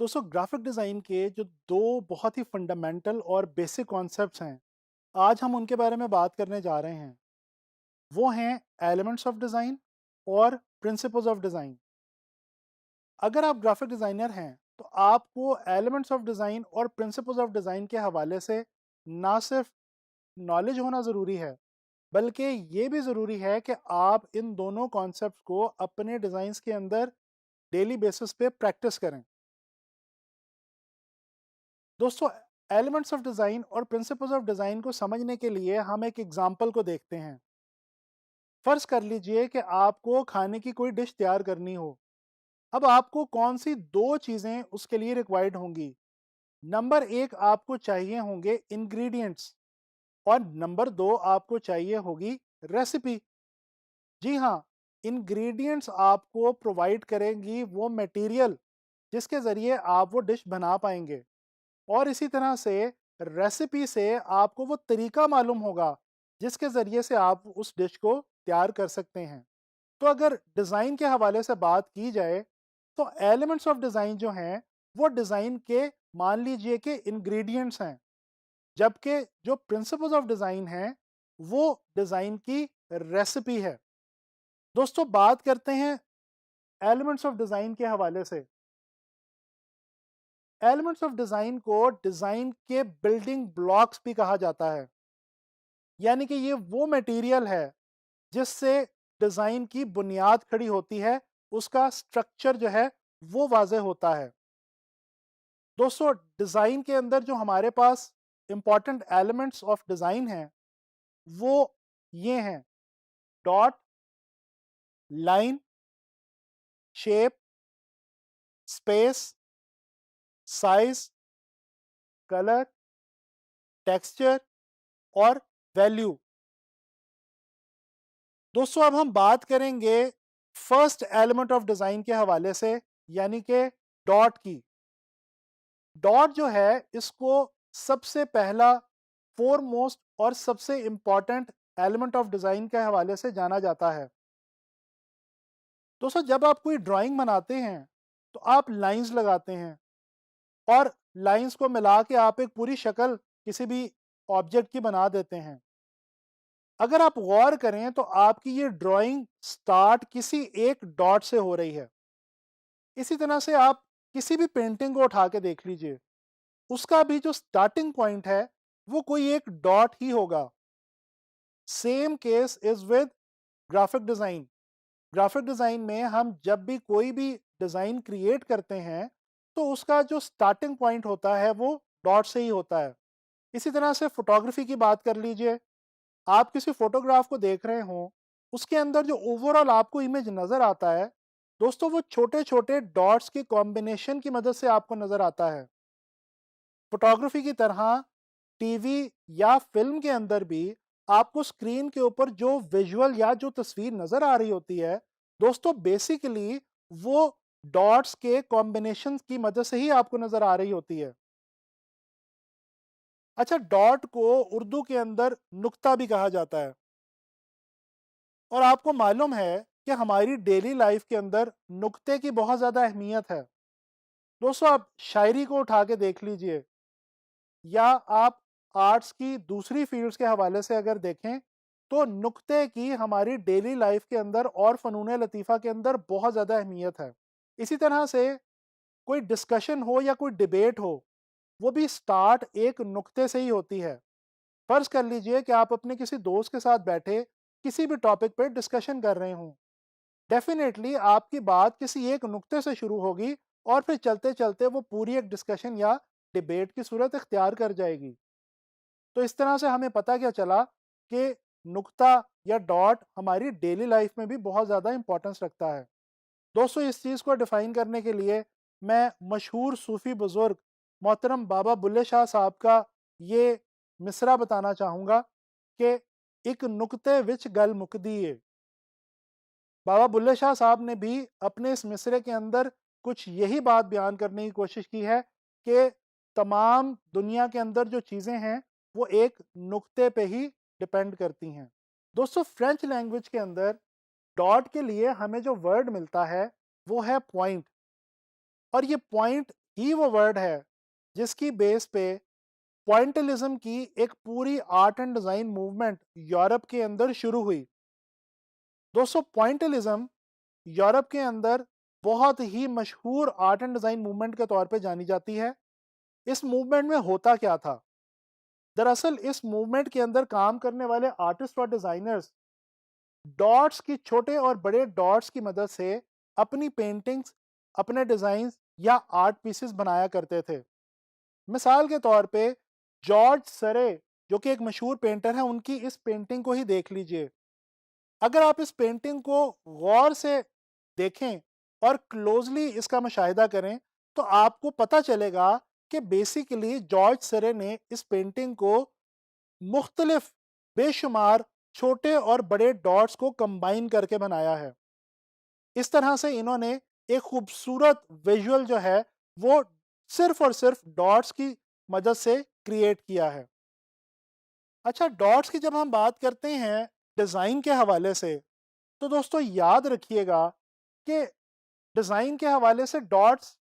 दोस्तों graphic design के जो दो बहुत ही फंडामेंटल और बेसिक कॉन्सेप्ट्स हैं, आज हम उनके बारे में बात करने जा रहे हैं। वो हैं एलिमेंट्स ऑफ डिज़ाइन और प्रिंसिपल्स ऑफ डिज़ाइन। अगर आप ग्राफिक डिज़ाइनर हैं, तो आपको एलिमेंट्स ऑफ डिज़ाइन और प्रिंसिपल्स ऑफ डिज़ाइन के हवाले से ना सिर्फ नॉलेज होना ज़रूरी है, बल्कि ये भी ज़रूरी है कि आप इन दोनों कॉन्सेप्ट्स को अपने डिज़ाइंस के अंदर डेली बेसिस पे प्रैक्टिस करें। दोस्तों एलिमेंट्स ऑफ डिज़ाइन और प्रिंसिपल्स ऑफ डिज़ाइन को समझने के लिए हम एक एग्जांपल को देखते हैं। फर्ज कर लीजिए कि आपको खाने की कोई डिश तैयार करनी हो। अब आपको कौन सी दो चीज़ें उसके लिए रिक्वायर्ड होंगी। नंबर एक, आपको चाहिए होंगे इंग्रेडिएंट्स और नंबर दो, आपको चाहिए होगी रेसिपी। जी हाँ, इंग्रेडिएंट्स आपको प्रोवाइड करेंगी वो मटेरियल जिसके ज़रिए आप वो डिश बना पाएंगे, और इसी तरह से रेसिपी से आपको वो तरीका मालूम होगा जिसके ज़रिए से आप उस डिश को तैयार कर सकते हैं। तो अगर डिज़ाइन के हवाले से बात की जाए, तो एलिमेंट्स ऑफ डिज़ाइन जो हैं, वो डिज़ाइन के मान लीजिए कि इंग्रेडिएंट्स हैं, जबकि जो प्रिंसिपल्स ऑफ डिज़ाइन हैं, वो डिज़ाइन की रेसिपी है। दोस्तों बात करते हैं एलिमेंट्स ऑफ डिज़ाइन के हवाले से। एलिमेंट्स ऑफ डिज़ाइन को डिज़ाइन के बिल्डिंग ब्लॉक्स भी कहा जाता है, यानी कि ये वो मटेरियल है जिससे डिज़ाइन की बुनियाद खड़ी होती है, उसका स्ट्रक्चर जो है वो वाज़ेह होता है। दोस्तों डिज़ाइन के अंदर जो हमारे पास इंपॉर्टेंट एलिमेंट्स ऑफ डिज़ाइन हैं, वो ये हैं: dot, line, shape, space, size, colour, texture और वैल्यू। दोस्तों अब हम बात करेंगे फर्स्ट एलिमेंट ऑफ डिज़ाइन के हवाले से, यानी कि डॉट की। डॉट जो है, इसको सबसे पहला, फोरमोस्ट और सबसे इंपॉर्टेंट एलिमेंट ऑफ डिज़ाइन के हवाले से जाना जाता है। दोस्तों जब आप कोई ड्राइंग बनाते हैं, तो आप लाइंस लगाते हैं, और लाइंस को मिला के आप एक पूरी शक्ल किसी भी ऑब्जेक्ट की बना देते हैं। अगर आप गौर करें, तो आपकी ये ड्राइंग स्टार्ट किसी एक डॉट से हो रही है। इसी तरह से आप किसी भी पेंटिंग को उठा के देख लीजिए, उसका भी जो स्टार्टिंग पॉइंट है, वो कोई एक डॉट ही होगा। Same case is with graphic design. Graphic design में हम जब भी कोई भी डिज़ाइन क्रिएट करते हैं, तो उसका जो स्टार्टिंग पॉइंट होता है, वो डॉट से ही होता है। इसी तरह से फोटोग्राफी की बात कर लीजिए। आप किसी फोटोग्राफ को देख रहे हो, उसके अंदर जो ओवरऑल आपको इमेज नज़र आता है, दोस्तों वो छोटे छोटे डॉट्स के कॉम्बिनेशन की मदद से आपको नज़र आता है। फोटोग्राफी की तरह टीवी या फिल्म के अंदर भी आपको स्क्रीन के ऊपर जो विजुअल या जो तस्वीर नज़र आ रही होती है, दोस्तों बेसिकली वो डॉट्स के कॉम्बिनेशन की मदद से ही आपको नज़र आ रही होती है। अच्छा, डॉट को उर्दू के अंदर नुक्ता भी कहा जाता है, और आपको मालूम है कि हमारी डेली लाइफ के अंदर नुक्ते की बहुत ज़्यादा अहमियत है। दोस्तों आप शायरी को उठा के देख लीजिए, या आप आर्ट्स की दूसरी फील्ड्स के हवाले से अगर देखें, तो नुक्ते की हमारी डेली लाइफ के अंदर और फ़नून लतीफ़ा के अंदर बहुत ज़्यादा अहमियत है। इसी तरह से कोई डिस्कशन हो या कोई डिबेट हो, वो भी स्टार्ट एक नुक्ते से ही होती है। फ़र्ज़ कर लीजिए कि आप अपने किसी दोस्त के साथ बैठे किसी भी टॉपिक पे डिस्कशन कर रहे हों। डेफ़िनेटली आपकी बात किसी एक नुक्ते से शुरू होगी, और फिर चलते-चलते वो पूरी एक डिस्कशन या डिबेट की सूरत इख्तियार कर जाएगी। तो इस तरह से हमें पता क्या चला कि नुक्ता या डॉट हमारी डेली लाइफ में भी बहुत ज़्यादा इंपॉर्टेंस रखता है। दोस्तों इस चीज़ को डिफ़ाइन करने के लिए मैं मशहूर सूफ़ी बुज़ुर्ग मोहतरम बाबा बुल्ले शाह साहब का ये मिसरा बताना चाहूँगा कि एक नुक्ते विच गल मुकदी है। बाबा बुल्ले शाह साहब ने भी अपने इस मिसरे के अंदर कुछ यही बात बयान करने की कोशिश की है कि तमाम दुनिया के अंदर जो चीज़ें हैं, वो एक नुक्ते पे ही डिपेंड करती हैं। दोस्तों फ्रेंच लैंग्वेज के अंदर डॉट के लिए हमें जो वर्ड मिलता है, वो है पॉइंट। और ये पॉइंट ही वो वर्ड है जिसकी बेस पे पॉइंटलिज्म की एक पूरी art and design movement Europe के अंदर शुरू हुई। दोस्तों, पॉइंटलिज्म यूरोप के अंदर बहुत ही मशहूर आर्ट एंड डिजाइन मूवमेंट के तौर पे जानी जाती है। इस मूवमेंट में होता क्या था? दरअसल इस मूवमेंट के अंदर काम करने वाले आर्टिस्ट और डिजाइनर्स डॉट्स की, छोटे और बड़े डॉट्स की मदद से अपनी पेंटिंग्स, अपने डिजाइन या आर्ट पीसेस बनाया करते थे। मिसाल के तौर पे जॉर्ज सरे, जो कि एक मशहूर पेंटर है, उनकी इस पेंटिंग को ही देख लीजिए। अगर आप इस पेंटिंग को गौर से देखें और क्लोजली इसका मुशाहिदा करें तो आपको पता चलेगा कि बेसिकली जॉर्ज सरे ने इस पेंटिंग को मुख्तलिफ बेशुमार छोटे और बड़े डॉट्स को कंबाइन करके बनाया है। इस तरह से इन्होंने एक खूबसूरत विजुअल जो है वो सिर्फ और सिर्फ डॉट्स की मदद से क्रिएट किया है। अच्छा, डॉट्स की जब हम बात करते हैं डिज़ाइन के हवाले से, तो दोस्तों याद रखिएगा कि डिज़ाइन के हवाले से डॉट्स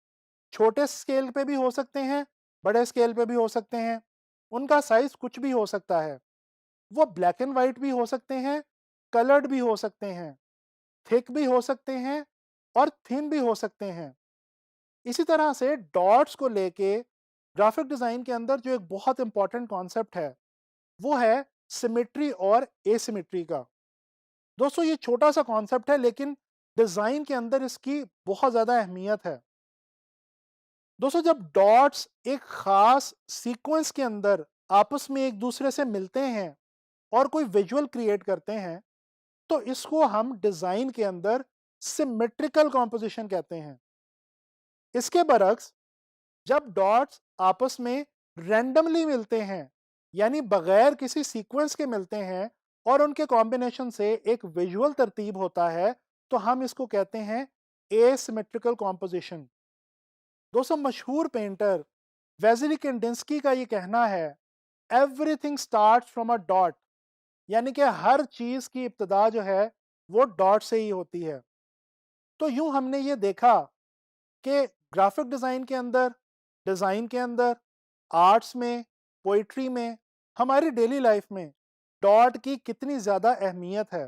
छोटे स्केल पे भी हो सकते हैं, बड़े स्केल पे भी हो सकते हैं। उनका साइज़ कुछ भी हो सकता है। वो ब्लैक एंड वाइट भी हो सकते हैं, कलर्ड भी हो सकते हैं, थिक भी हो सकते हैं और थिन भी हो सकते हैं। इसी तरह से डॉट्स को लेके ग्राफिक डिज़ाइन के अंदर जो एक बहुत इंपॉर्टेंट कॉन्सेप्ट है, वो है सिमेट्री और एसिमेट्री का। दोस्तों, ये छोटा सा कॉन्सेप्ट है लेकिन डिज़ाइन के अंदर इसकी बहुत ज़्यादा अहमियत है। दोस्तों, जब डॉट्स एक खास सीक्वेंस के अंदर आपस में एक दूसरे से मिलते हैं और कोई विजुअल क्रिएट करते हैं, तो इसको हम डिज़ाइन के अंदर सिमेट्रिकल कॉम्पोजिशन कहते हैं। इसके बरक्स जब डॉट्स आपस में रैंडमली मिलते हैं, यानी बगैर किसी सीक्वेंस के मिलते हैं और उनके कॉम्बिनेशन से एक विजुअल तरतीब होता है, तो हम इसको कहते हैं एसिमेट्रिकल कॉम्पोजिशन। दोस्तों, मशहूर पेंटर वेसिली कैंडिंस्की का ये कहना है, everything starts from a dot, यानी कि हर चीज की इब्तिदा जो है वो डॉट से ही होती है। तो यूं हमने ये देखा कि ग्राफिक डिज़ाइन के अंदर, आर्ट्स में, पोइट्री में, हमारी डेली लाइफ में डॉट की कितनी ज़्यादा अहमियत है।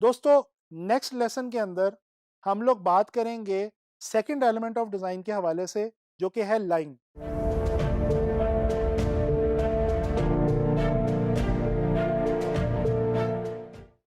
दोस्तों, नेक्स्ट लेसन के अंदर हम लोग बात करेंगे सेकंड एलिमेंट ऑफ डिज़ाइन के हवाले से, जो कि है लाइन।